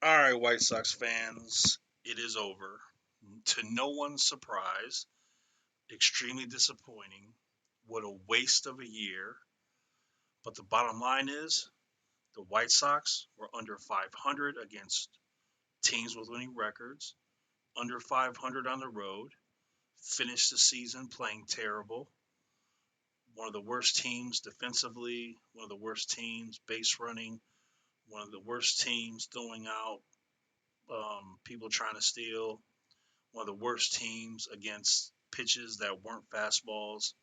All right, White Sox fans, it is over. To no one's surprise, extremely disappointing. What a waste of a year. But the bottom line is the White Sox were under 500 against teams with winning records, under 500 on the road, finished the season playing terrible. One of the worst teams defensively, one of the worst teams base running, one of the worst teams throwing out people trying to steal, one of the worst teams against pitches that weren't fastballs,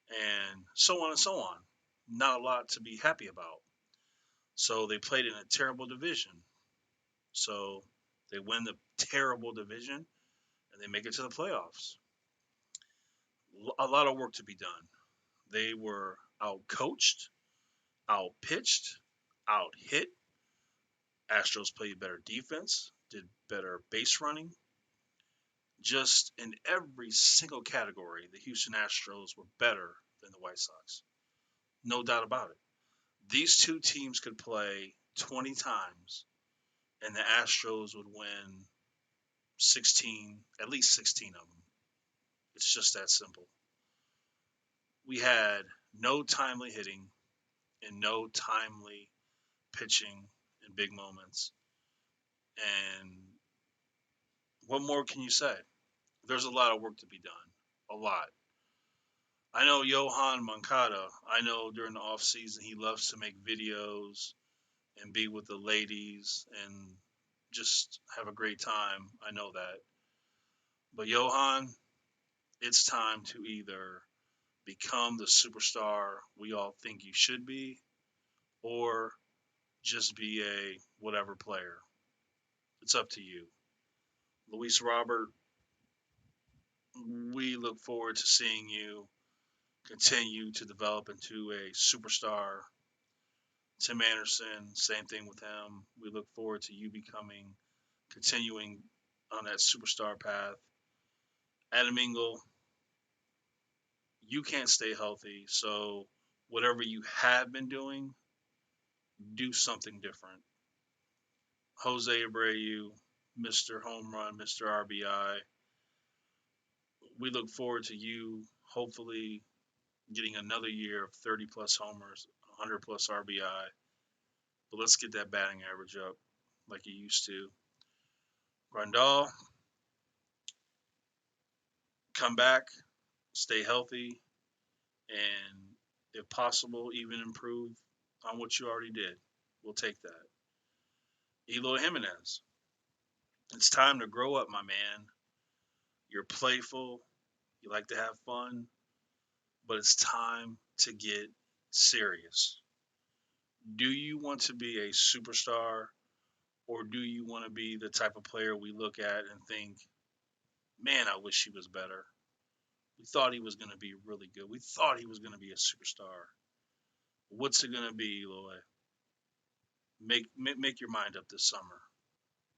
and so on and so on. Not a lot to be happy about. So they played in a terrible division. So they win the terrible division and they make it to the playoffs. A lot of work to be done. They were out coached, out pitched, out hit. Astros played better defense, did better base running. Just in every single category, the Houston Astros were better than the White Sox. No doubt about it. These two teams could play 20 times and the Astros would win 16, at least 16 of them. It's just that simple. We had no timely hitting and no timely pitching in big moments. And what more can you say? There's a lot of work to be done. A lot. I know Johan Moncada. I know during the off season he loves to make videos and be with the ladies and just have a great time. I know that. But Johan, it's time to either become the superstar we all think you should be or just be a whatever player. It's up to you. Luis Robert, we look forward to seeing you continue to develop into a superstar. Tim Anderson, same thing with him. We look forward to you continuing on that superstar path. Adam Engel, you can't stay healthy, so whatever you have been doing, do something different. Jose Abreu, Mr. Home Run, Mr. RBI, we look forward to you hopefully getting another year of 30 plus homers, 100 plus RBI. But let's get that batting average up like you used to. Grandal, come back, stay healthy, and if possible, even improve on what you already did. We'll take that. Eloy Jimenez, it's time to grow up, my man. You're playful, you like to have fun, but it's time to get serious. Do you want to be a superstar or do you want to be the type of player we look at and think, man, I wish he was better? We thought he was going to be really good. We thought he was going to be a superstar. What's it going to be, Eloy? Make your mind up this summer,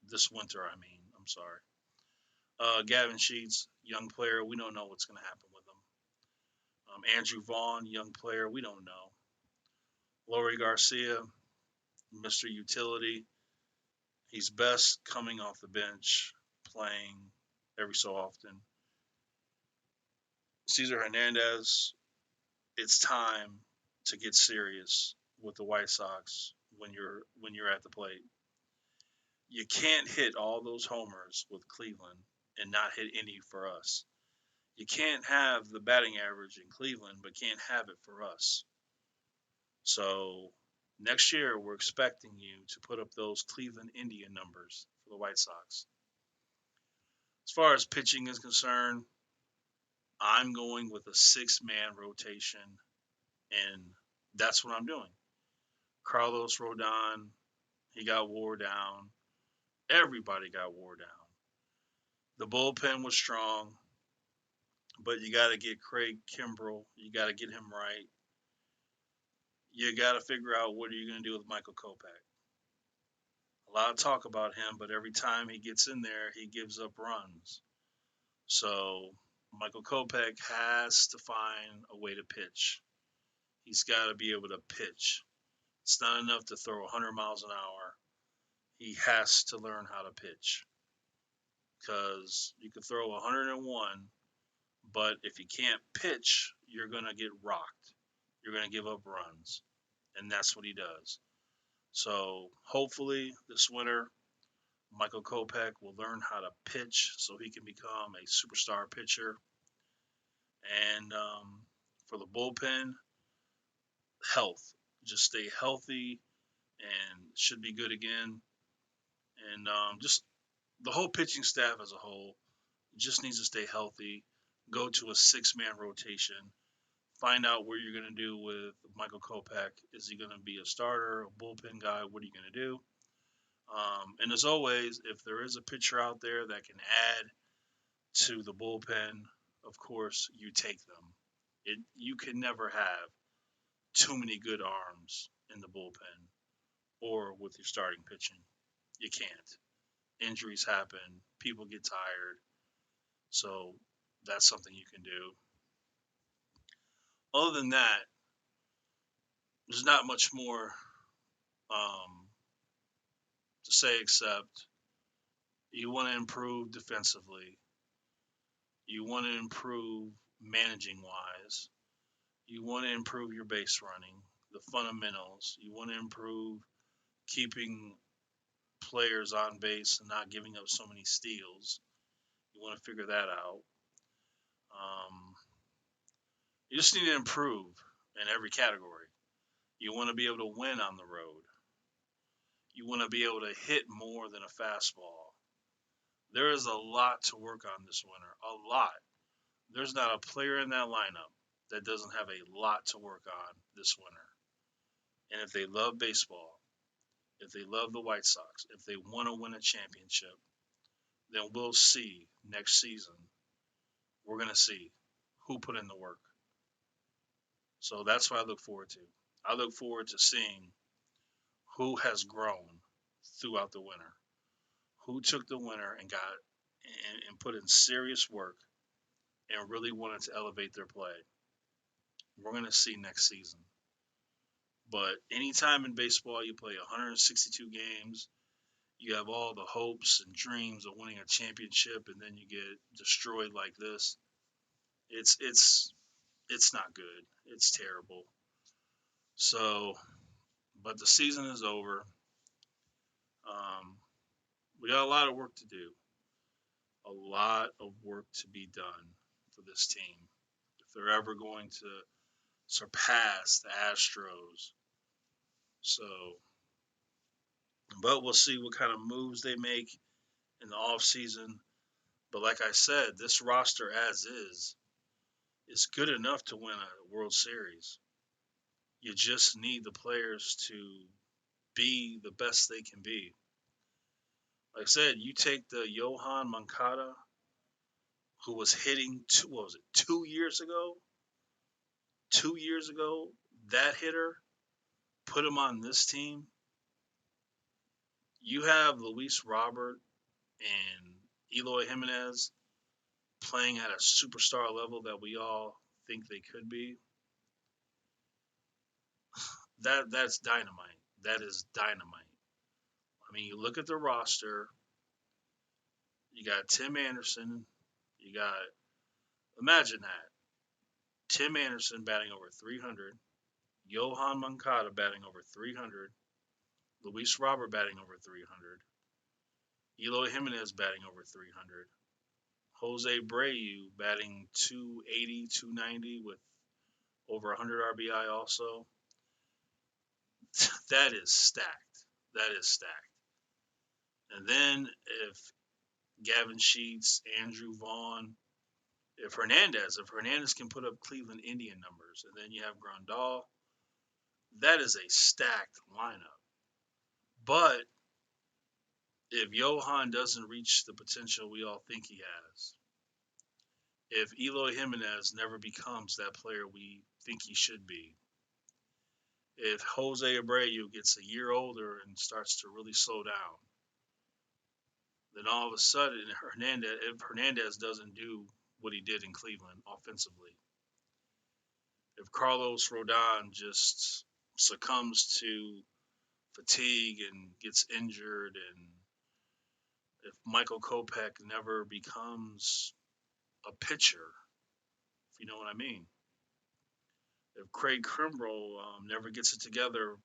this winter. I mean, I'm sorry. Gavin Sheets, young player. We don't know what's going to happen with him. Andrew Vaughn, young player. We don't know. Lori Garcia, Mr. Utility. He's best coming off the bench, playing every so often. Cesar Hernandez, it's time to get serious with the White Sox when you're at the plate. You can't hit all those homers with Cleveland and not hit any for us. You can't have the batting average in Cleveland but can't have it for us. So next year we're expecting you to put up those Cleveland Indian numbers for the White Sox. As far as pitching is concerned, I'm going with a six-man rotation, and that's what I'm doing. Carlos Rodon, he got wore down. Everybody got wore down. The bullpen was strong, but you got to get Craig Kimbrell. You got to get him right. You got to figure out what are you going to do with Michael Kopech. A lot of talk about him, but every time he gets in there, he gives up runs. So Michael Kopech has to find a way to pitch. He's got to be able to pitch. It's not enough to throw 100 miles an hour. he has to learn how to pitch because you can throw 101, but if you can't pitch, you're going to get rocked. You're going to give up runs, and that's what he does. So hopefully this winter, Michael Kopech will learn how to pitch so he can become a superstar pitcher. And for the bullpen, health. Just stay healthy and should be good again. And just the whole pitching staff as a whole just needs to stay healthy. Go to a six-man rotation. Find out what you're going to do with Michael Kopech. Is he going to be a starter, a bullpen guy? What are you going to do? And as always, if there is a pitcher out there that can add to the bullpen, of course, you take them. You can never have too many good arms in the bullpen or with your starting pitching. You can't. Injuries happen, people get tired, so that's something you can do. Other than that, there's not much more to say except you want to improve defensively, you want to improve managing wise, you want to improve your base running, the fundamentals, you want to improve keeping players on base and not giving up so many steals. You want to figure that out. Um, you just need to improve in every category. You want to be able to win on the road. You want to be able to hit more than a fastball. There is a lot to work on this winter. A lot. There's not a player in that lineup that doesn't have a lot to work on this winter. And if they love baseball, if they love the White Sox, if they want to win a championship, then we'll see next season. We're going to see who put in the work. So that's what I look forward to. I look forward to seeing who has grown throughout the winter, who took the winter and got and put in serious work and really wanted to elevate their play. We're going to see next season. But anytime in baseball you play 162 games, you have all the hopes and dreams of winning a championship, and then you get destroyed like this. It's not good. It's terrible. So, but the season is over. Um, we got a lot of work to do. A lot of work to be done for this team. If they're ever going to surpass the Astros. So, but we'll see what kind of moves they make in the offseason. But like I said, this roster as is good enough to win a World Series. You just need the players to be the best they can be. Like I said, you take the Johan Moncada, who was hitting what was it, 2 years ago? 2 years ago, that hitter, put him on this team. You have Luis Robert and Eloy Jimenez playing at a superstar level that we all think they could be. That's dynamite. That is dynamite. I mean, you look at the roster. You got Tim Anderson. You got imagine that Tim Anderson batting over 300, Johan Moncada batting over 300, Luis Robert batting over 300, Eloy Jimenez batting over 300, Jose Abreu batting 280, 290 with over 100 RBI also. That is stacked. That is stacked. And then if Gavin Sheets, Andrew Vaughn, if Hernandez can put up Cleveland Indian numbers, and then you have Grandal, that is a stacked lineup. But if Johan doesn't reach the potential we all think he has, if Eloy Jimenez never becomes that player we think he should be, if Jose Abreu gets a year older and starts to really slow down, then all of a sudden if Hernandez doesn't do what he did in Cleveland offensively, if Carlos Rodon just succumbs to fatigue and gets injured, and if Michael Kopech never becomes a pitcher, if you know what I mean, if Craig Kimbrell never gets it together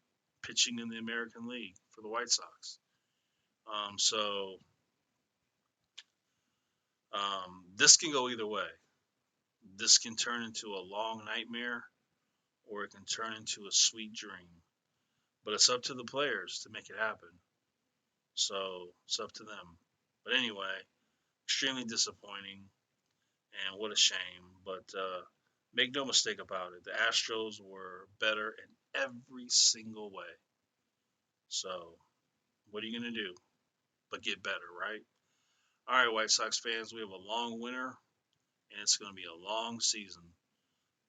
pitching in the American League for the White Sox. So this can go either way. This can turn into a long nightmare or it can turn into a sweet dream. But it's up to the players to make it happen. So it's up to them. But anyway, extremely disappointing and what a shame. But make no mistake about it, the Astros were better in every single way. So what are you going to do but get better, right? All right, White Sox fans, we have a long winter and it's going to be a long season.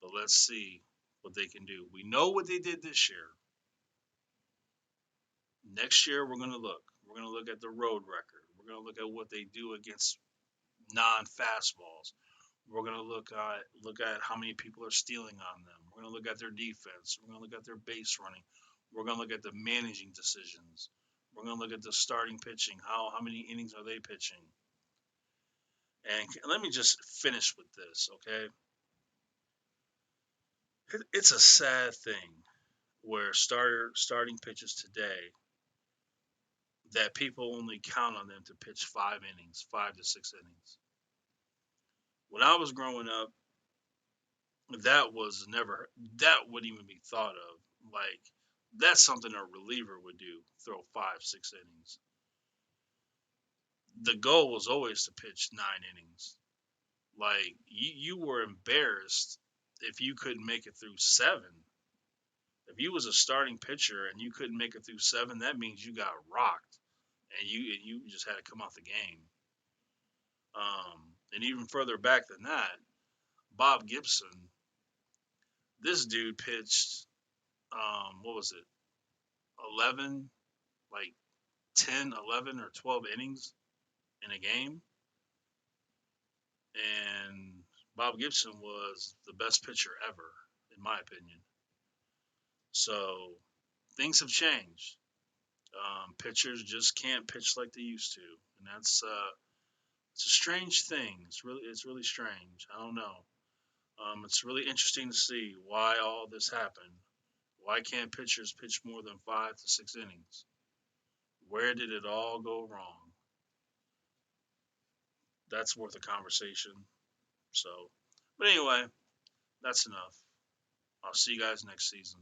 But let's see what they can do. We know what they did this year. Next year, we're going to look. We're going to look at the road record. We're going to look at what they do against non-fastballs. We're going to look at how many people are stealing on them. We're going to look at their defense. We're going to look at their base running. We're going to look at the managing decisions. We're going to look at the starting pitching. How many innings are they pitching? And let me just finish with this, okay? It's a sad thing where starting pitchers today that people only count on them to pitch 5 innings, 5 to 6 innings. When I was growing up, that was never that wouldn't even be thought of. Like that's something a reliever would do, throw 5, 6 innings. The goal was always to pitch 9 innings. Like you were embarrassed if you couldn't make it through 7. If you was a starting pitcher and you couldn't make it through 7, that means you got rocked and you just had to come out the game. And even further back than that, Bob Gibson, this dude pitched, what was it, 11, like 10, 11, or 12 innings in a game. And Bob Gibson was the best pitcher ever, in my opinion. So things have changed. Pitchers just can't pitch like they used to. And that's it's a strange thing. It's really strange. I don't know. It's really interesting to see why all this happened. Why can't pitchers pitch more than 5 to 6 innings? Where did it all go wrong? That's worth a conversation. So, but anyway, that's enough. I'll see you guys next season.